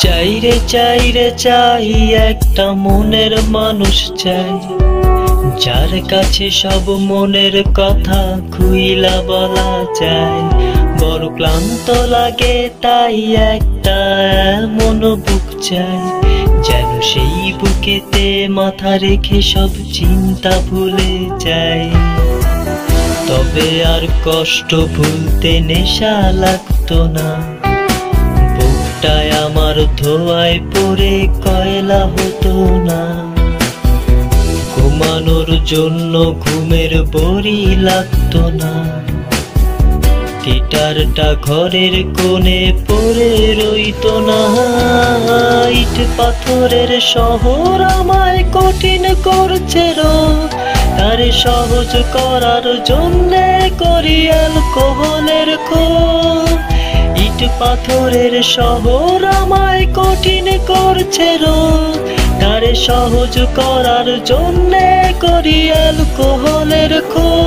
চাই রে চাই একটা মনের মানুষ চাই, যার কাছে সব মনের কথা খুইলা বলা যায়। বড় ক্লান্ত লাগে তাই একটা এমন বুক চাই, যেন সেই বুকেতে মাথা রেখে সব চিন্তা ভুলে যায়। তবে আর কষ্ট ভুলতে নেশা লাগতো না, বুকটায় আমার ধোঁয়ায় পড়ে কয়লা হতো না। ঘুমানোর জন্য ঘুমের বড়ি লাগতো না, গিটারটা ঘরের কোণে পড়ে রইতো না। ইট পাথরের শহর আমায় কঠিন করছে রোজ, তারে সহজ করার জন্যে করি অ্যালকোহলের খোঁজ। ইট পাথরের শহর আমায় কঠিন করছে রোজ, তারে সহজ করার জন্যে করি অ্যালকোহলের খোঁজ।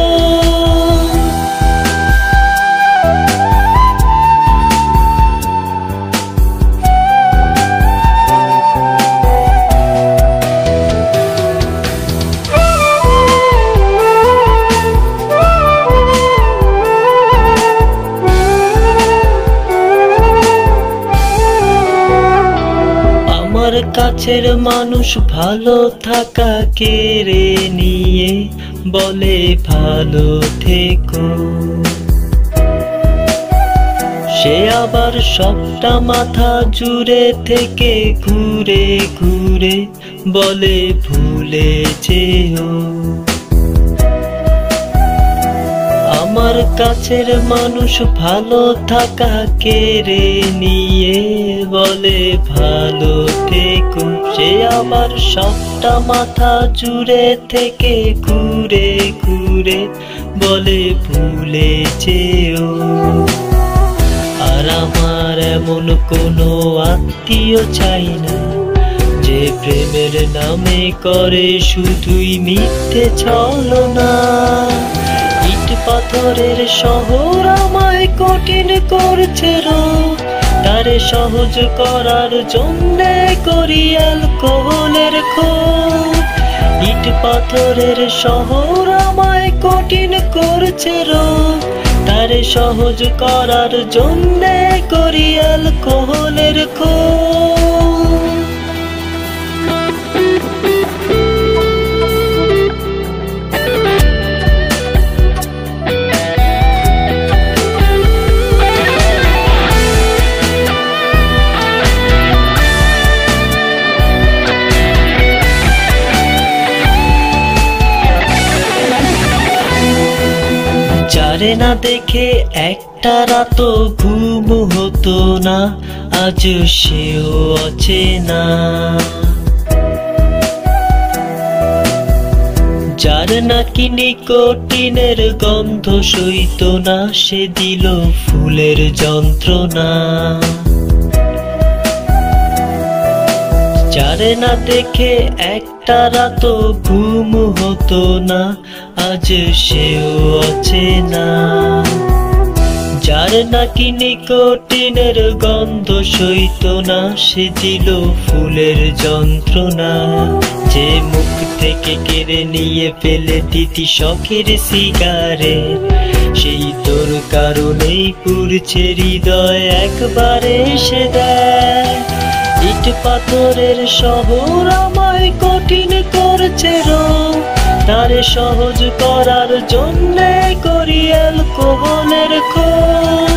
কাছের মানুষ ভালো থাকা কেড়ে নিয়ে বলে ভালো থেকো, সে আবার সবটা মাথা জুড়ে থেকে ঘুরে ঘুরে বলে ভুলে যেও। আমার কাছের মানুষ ভালো থাকা কেড়ে নিয়ে বলে ভালো থেকো, সে আবার সবটা মাথা জুড়ে থেকে ঘুরে ঘুরে বলে ভুলে যেও। আর আমার এমন কোনো আত্মীয় চাই না, যে প্রেমের নামে করে শুধুই মিথ্যে ছলনা। ইট পাথরের শহর আমায় কঠিন করছে রোজ, তারে সহজ করার জন্যে করি অ্যালকোহলের খোঁজ। ইট পাথরের শহর আমায় কঠিন করছে রোজ, তারে সহজ করার জন্যে করি অ্যালকোহলের খোঁজ। যারে না দেখে একটা রাত ঘুম হতো না, আজ সেও অচেনা। যার নাকি নিকোটিনের গন্ধ সইত না, সে দিল ফুলের যন্ত্রণা। যারে না দেখে একটা রাত ঘুম হতো না, আজ সেও অচেনা। যার নাকি নিকোটিনের গন্ধ সইত না, সে দিল ফুলের যন্ত্রণা। যে মুখ থেকে কেড়ে নিয়ে ফেলে দিতি শখের সিগারেট, সেই তোর কারণেই পুড়ছে হৃদয় একবারে এসে দেয়। ইট পাথরের শহর আমায় কঠিন করছে রোজ, তারে সহজ করার জন্যে করি অ্যালকোহলের খোঁজ।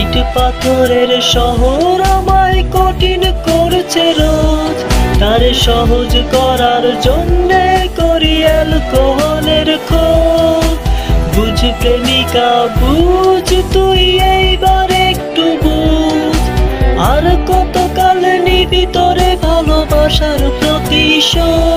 ইট পাথরের শহর আমায় কঠিন করছে রোজ, তারে সহজ করার জন্যে করি অ্যালকোহলের খোঁজ। বুঝ প্রেমিকা বুঝ, তুই এইবার একটু বুঝ, আর কতকাল নিবি তোরে ভালোবাসার প্রতিশোধ।